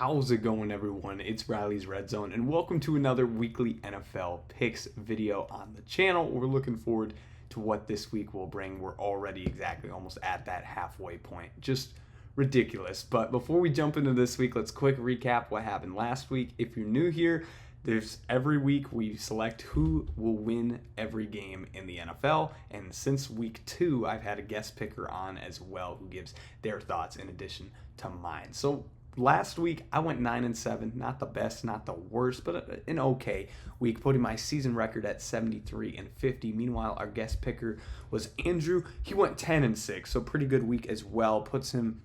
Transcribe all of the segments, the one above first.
How's it going, everyone? It's Riley's Redzone, and welcome to another weekly NFL picks video on the channel. We're looking forward to what this week will bring. We're already exactly almost at that halfway point. Just ridiculous. But before we jump into this week, let's quick recap what happened last week. If you're new here, there's every week we select who will win every game in the NFL, and since week 2, I've had a guest picker on as well who gives their thoughts in addition to mine. So last week I went 9-7, not the best, not the worst, but an okay week, putting my season record at 73-50. Meanwhile, our guest picker was Andrew. He went 10-6, so pretty good week as well. Puts him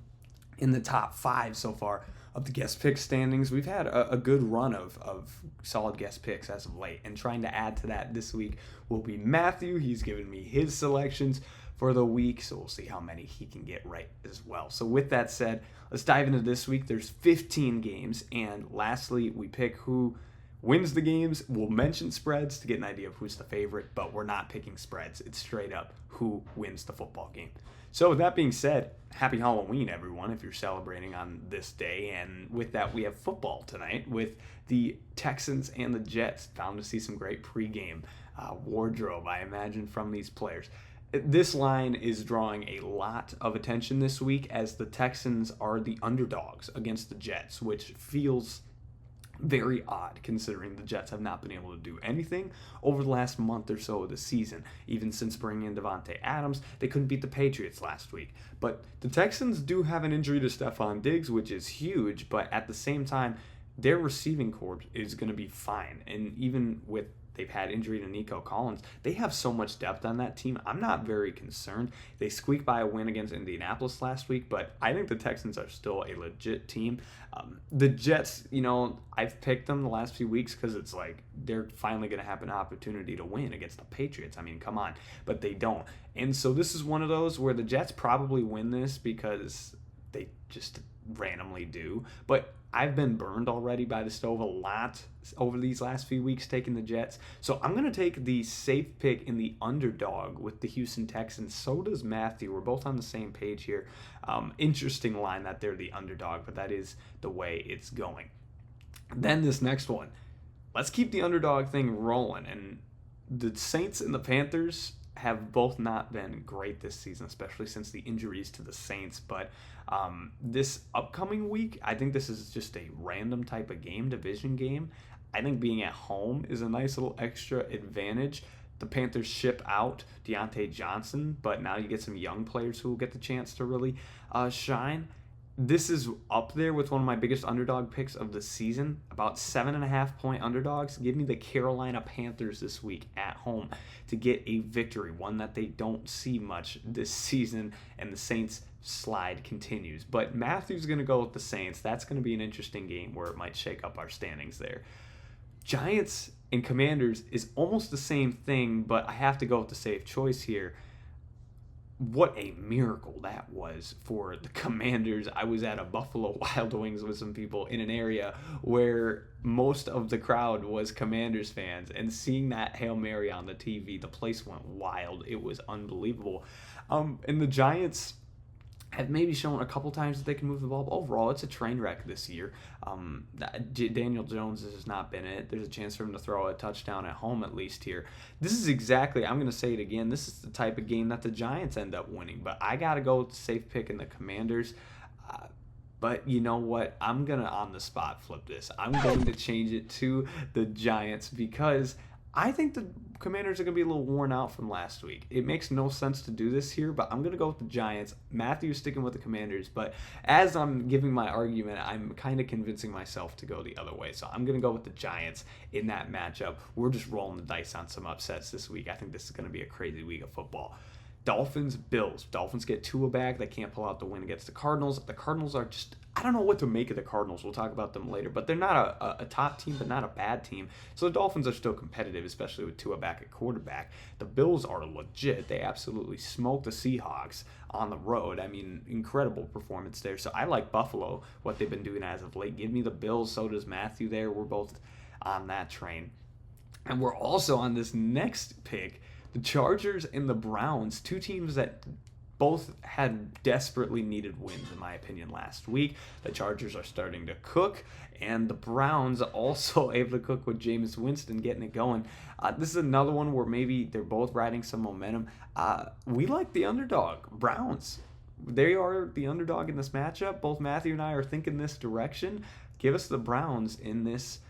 in the top 5 so far of the guest pick standings. We've had a good run of solid guest picks as of late, and trying to add to that this week will be Matthew. He's given me his selections for the week, so we'll see how many he can get right as well. So with that said, let's dive into this week. There's 15 games, and lastly, we pick who wins the games. We'll mention spreads to get an idea of who's the favorite, but we're not picking spreads. It's straight up who wins the football game. So with that being said, happy Halloween, everyone, if you're celebrating on this day. And with that, we have football tonight with the Texans and the Jets. Bound to see some great pregame wardrobe, I imagine, from these players. This line is drawing a lot of attention this week as the Texans are the underdogs against the Jets, which feels very odd considering the Jets have not been able to do anything over the last month or so of the season. Even since bringing in Devontae Adams, they couldn't beat the Patriots last week. But the Texans do have an injury to Stephon Diggs, which is huge, but at the same time, their receiving corps is going to be fine. And even with they've had injury to Nico Collins, they have so much depth on that team. I'm not very concerned. They squeaked by a win against Indianapolis last week, but I think the Texans are still a legit team. The Jets, I've picked them the last few weeks because it's like they're finally going to have an opportunity to win against the Patriots. I mean, come on, but they don't. And so this is one of those where the Jets probably win this because they just randomly do. But I've been burned already by the stove a lot over these last few weeks taking the Jets. So I'm going to take the safe pick in the underdog with the Houston Texans. So does Matthew. We're both on the same page here. Interesting line that they're the underdog, but that is the way it's going. Then this next one. Let's keep the underdog thing rolling. And the Saints and the Panthers have both not been great this season, especially since the injuries to the Saints. But this upcoming week, I think this is just a random type of game, division game. I think being at home is a nice little extra advantage. The Panthers ship out Deontay Johnson, but now you get some young players who will get the chance to really shine. This is up there with one of my biggest underdog picks of the season. About 7.5-point underdogs. Give me the Carolina Panthers this week at home to get a victory, one that they don't see much this season, and the Saints slide continues. But Matthew's going to go with the Saints. That's going to be an interesting game where it might shake up our standings there. Giants and Commanders is almost the same thing, but I have to go with the safe choice here. What a miracle that was for the Commanders. I was at a Buffalo Wild Wings with some people in an area where most of the crowd was Commanders fans, and seeing that Hail Mary on the TV, the place went wild. It was unbelievable. And the Giants have maybe shown a couple times that they can move the ball. But overall, it's a train wreck this year. Daniel Jones has not been it. There's a chance for him to throw a touchdown at home at least here. This is exactly, I'm going to say it again, this is the type of game that the Giants end up winning. But I got to go with the safe pick in the Commanders. But you know what? I'm going to on the spot flip this. I'm going to change it to the Giants because I think the Commanders are going to be a little worn out from last week. It makes no sense to do this here, but I'm going to go with the Giants. Matthew's sticking with the Commanders, but as I'm giving my argument, I'm kind of convincing myself to go the other way. So I'm going to go with the Giants in that matchup. We're just rolling the dice on some upsets this week. I think this is going to be a crazy week of football. Dolphins, Bills. Dolphins get Tua back. They can't pull out the win against the Cardinals. The Cardinals are just, I don't know what to make of the Cardinals. We'll talk about them later. But they're not a top team, but not a bad team. So the Dolphins are still competitive, especially with Tua back at quarterback. The Bills are legit. They absolutely smoked the Seahawks on the road. I mean, incredible performance there. So I like Buffalo, what they've been doing as of late. Give me the Bills. So does Matthew there. We're both on that train. And we're also on this next pick. The Chargers and the Browns, two teams that both had desperately needed wins, in my opinion, last week. The Chargers are starting to cook, and the Browns also able to cook with Jameis Winston getting it going. This is another one where maybe they're both riding some momentum. We like the underdog, Browns. They are the underdog in this matchup. Both Matthew and I are thinking this direction. Give us the Browns in this,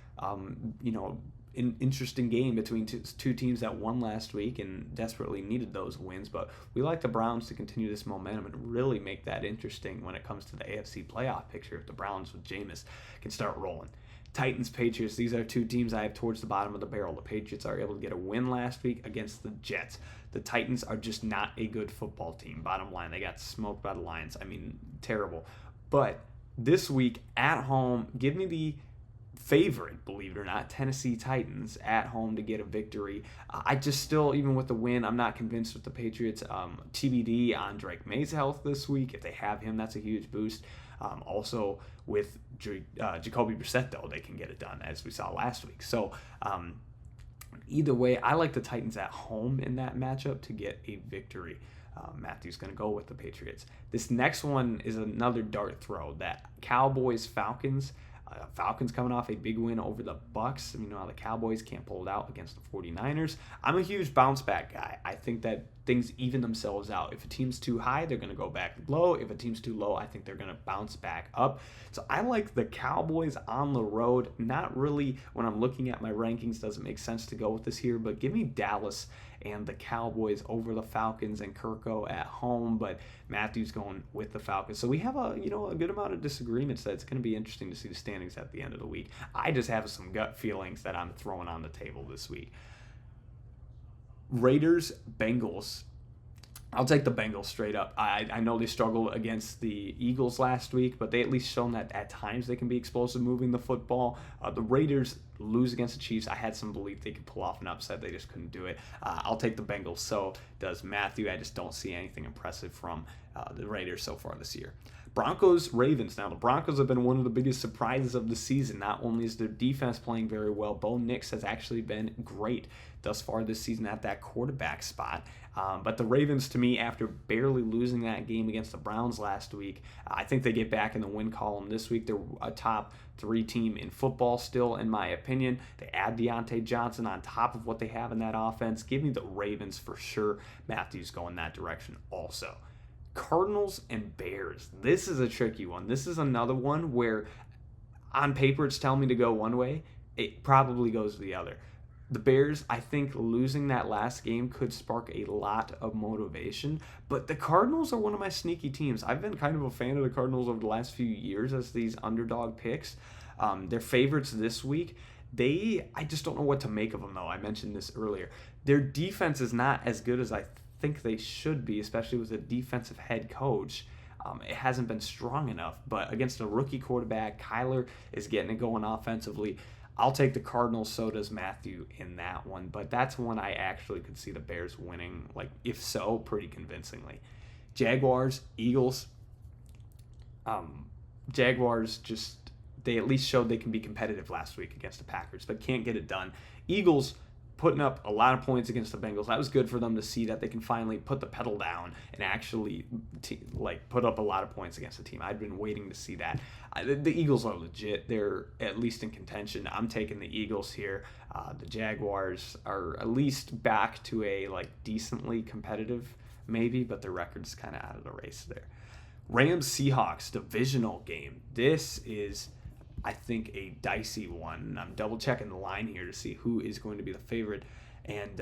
interesting game between two teams that won last week and desperately needed those wins. But we like the Browns to continue this momentum and really make that interesting when it comes to the AFC playoff picture if the Browns with Jameis can start rolling. Titans, Patriots, these are two teams I have towards the bottom of the barrel. The Patriots are able to get a win last week against the Jets. The Titans are just not a good football team. Bottom line, they got smoked by the Lions. I mean, terrible. But this week at home, give me the favorite, believe it or not, Tennessee Titans at home to get a victory. I just still, even with the win, I'm not convinced with the Patriots. TBD on Drake May's health this week. If they have him, that's a huge boost. Also with Jacoby Brissett, though, they can get it done, as we saw last week. So either way, I like the Titans at home in that matchup to get a victory. Matthew's going to go with the Patriots. This next one is another dart throw. That Cowboys-Falcons. Falcons coming off a big win over the Bucs. You know how the Cowboys can't pull it out against the 49ers. I'm a huge bounce back guy. I think that things even themselves out. If a team's too high, they're going to go back low. If a team's too low, I think they're going to bounce back up. So I like the Cowboys on the road. Not really, when I'm looking at my rankings, doesn't make sense to go with this here, but give me Dallas and the Cowboys over the Falcons and Kirko at home, but Matthew's going with the Falcons. So we have a good amount of disagreements that it's going to be interesting to see the standings at the end of the week. I just have some gut feelings that I'm throwing on the table this week. Raiders, Bengals. I'll take the Bengals straight up. I know they struggled against the Eagles last week, but they at least shown that at times they can be explosive moving the football. The Raiders lose against the Chiefs. I had some belief they could pull off an upset. They just couldn't do it. I'll take the Bengals. So does Matthew. I just don't see anything impressive from the Raiders so far this year. Broncos, Ravens. Now, the Broncos have been one of the biggest surprises of the season. Not only is their defense playing very well, Bo Nix has actually been great thus far this season at that quarterback spot. But the Ravens, to me, after barely losing that game against the Browns last week, I think they get back in the win column this week. They're a top 3 team in football still, in my opinion. They add Deontay Johnson on top of what they have in that offense. Give me the Ravens for sure. Matthews going that direction also. Cardinals and Bears. This is a tricky one. This is another one where on paper it's telling me to go one way. It probably goes the other. The Bears, I think losing that last game could spark a lot of motivation, but the Cardinals are one of my sneaky teams. I've been kind of a fan of the Cardinals over the last few years as these underdog picks. They're favorites this week. I just don't know what to make of them, though. I mentioned this earlier. Their defense is not as good as I think they should be, especially with a defensive head coach. It hasn't been strong enough, but against a rookie quarterback, Kyler is getting it going offensively. I'll take the Cardinals, so does Matthew in that one, but that's one I actually could see the Bears winning, if so, pretty convincingly. Jaguars, Eagles. Jaguars they at least showed they can be competitive last week against the Packers, but can't get it done. Eagles putting up a lot of points against the Bengals. That was good for them to see that they can finally put the pedal down and actually put up a lot of points against the team. I'd been waiting to see that. The Eagles are legit. They're at least in contention. I'm taking the Eagles here. The Jaguars are at least back to a decently competitive maybe, but their record's kind of out of the race there. Rams Seahawks divisional game. This is, I think, a dicey one. I'm double checking the line here to see who is going to be the favorite, and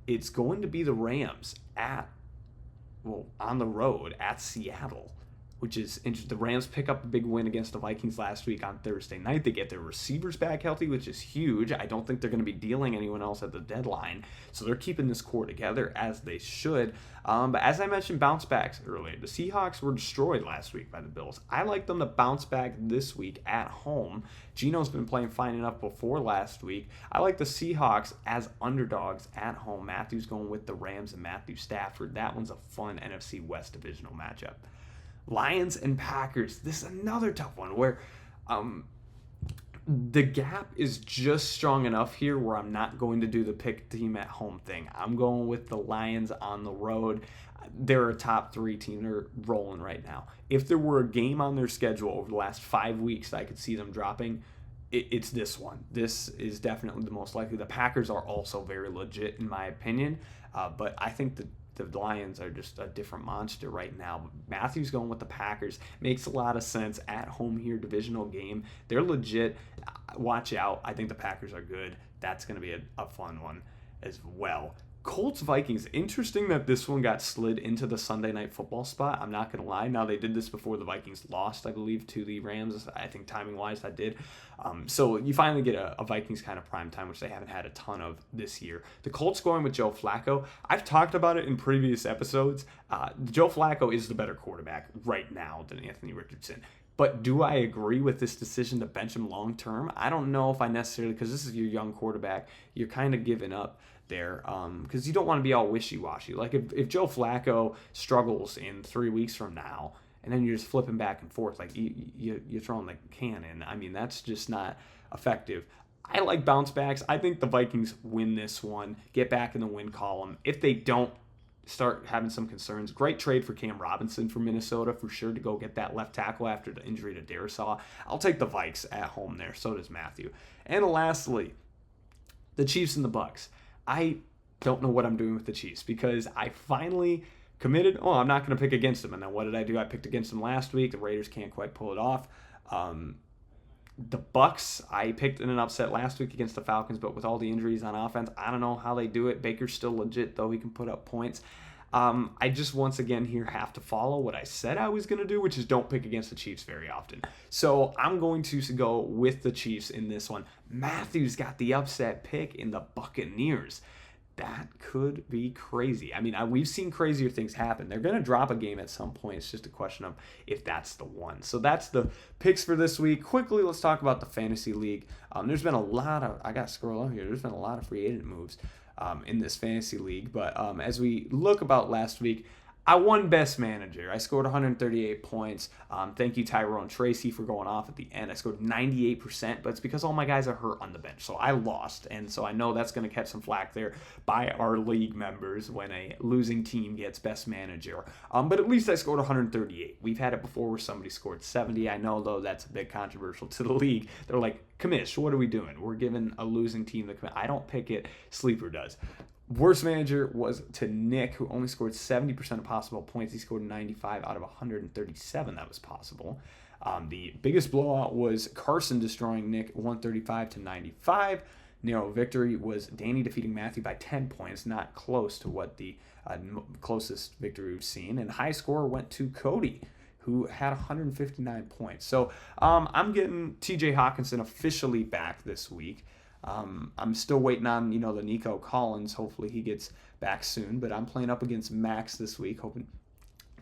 it's going to be the Rams on the road at Seattle, which is interesting. The Rams pick up a big win against the Vikings last week on Thursday night. They get their receivers back healthy, which is huge. I don't think they're going to be dealing anyone else at the deadline, so they're keeping this core together as they should. But as I mentioned, bounce backs earlier. The Seahawks were destroyed last week by the Bills. I like them to bounce back this week at home. Geno's been playing fine enough before last week. I like the Seahawks as underdogs at home. Matthew's going with the Rams and Matthew Stafford. That one's a fun NFC West divisional matchup. Lions and Packers. This is another tough one where the gap is just strong enough here where I'm not going to do the pick team at home thing. I'm going with the Lions on the road. they're a top 3 team. They're rolling right now. If there were a game on their schedule over the last 5 weeks that I could see them dropping, it's this one. This is definitely the most likely. The Packers are also very legit in my opinion, but I think the Lions are just a different monster right now. Matthew's going with the Packers. Makes a lot of sense at home here, divisional game. They're legit. Watch out. I think the Packers are good. That's going to be a fun one as well. Colts Vikings. Interesting that this one got slid into the Sunday Night Football spot. I'm not going to lie. Now, they did this before the Vikings lost, I believe, to the Rams. I think timing-wise that did. So you finally get a Vikings kind of prime time, which they haven't had a ton of this year. The Colts going with Joe Flacco. I've talked about it in previous episodes. Joe Flacco is the better quarterback right now than Anthony Richardson. But do I agree with this decision to bench him long term? I don't know if I necessarily, because this is your young quarterback, you're kind of giving up there because you don't want to be all wishy-washy. Like if Joe Flacco struggles in 3 weeks from now and then you're just flipping back and forth, like you're throwing the cannon. I mean, that's just not effective. I like bounce backs. I think the Vikings win this one, get back in the win column. If they don't start having some concerns, great trade for Cam Robinson for Minnesota for sure to go get that left tackle after the injury to Darisaw. I'll take the Vikes at home there. So does Matthew. And lastly, the Chiefs and the Bucs. I don't know what I'm doing with the Chiefs because I finally committed. Oh, I'm not going to pick against them. And then what did I do? I picked against them last week. The Raiders can't quite pull it off. The Bucs, I picked in an upset last week against the Falcons, but with all the injuries on offense, I don't know how they do it. Baker's still legit, though. He can put up points. I just, once again, here have to follow what I said I was going to do, which is don't pick against the Chiefs very often. So I'm going to go with the Chiefs in this one. Matthew's got the upset pick in the Buccaneers. That could be crazy. I mean, we've seen crazier things happen. They're going to drop a game at some point. It's just a question of if that's the one. So that's the picks for this week. Quickly, let's talk about the Fantasy League. There's been a lot of, I got to scroll up here. There's been a lot of free agent moves in this Fantasy League. But as we look about last week, I won Best Manager. I scored 138 points. Thank you, Tyrone Tracy, for going off at the end. I scored 98%, but it's because all my guys are hurt on the bench. So I lost, and so I know that's going to catch some flack there by our league members when a losing team gets Best Manager. But at least I scored 138. We've had it before where somebody scored 70. I know, though, that's a bit controversial to the league. They're like, commish, what are we doing? We're giving a losing team the commit. I don't pick it. Sleeper does. Worst manager was to Nick, who only scored 70% of possible points. He scored 95 out of 137 that was possible. The biggest blowout was Carson destroying Nick, 135 to 95. Narrow victory was Danny defeating Matthew by 10 points, not close to what the closest victory we've seen. And high score went to Cody, who had 159 points. So I'm getting TJ Hawkinson officially back this week. I'm still waiting on, the Nico Collins. Hopefully he gets back soon. But I'm playing up against Max this week, hoping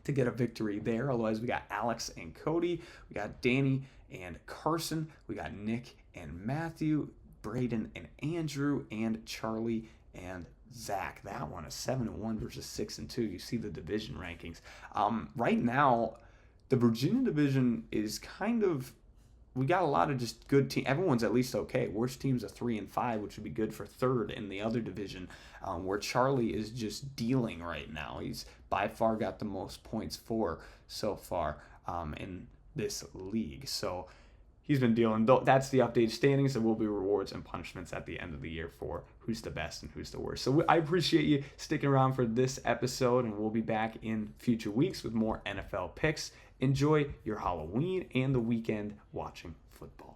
to get a victory there. Otherwise, we got Alex and Cody. We got Danny and Carson. We got Nick and Matthew, Braden and Andrew, and Charlie and Zach. That one is 7-1 versus 6-2. You see the division rankings. Right now, the Virginia division is kind of... We got a lot of just good teams. Everyone's at least okay. Worst team's a 3-5, which would be good for third in the other division, where Charlie is just dealing right now. He's by far got the most points for so far in this league. So he's been dealing. That's the updated standings. There will be rewards and punishments at the end of the year for who's the best and who's the worst. So I appreciate you sticking around for this episode, and we'll be back in future weeks with more NFL picks. Enjoy your Halloween and the weekend watching football.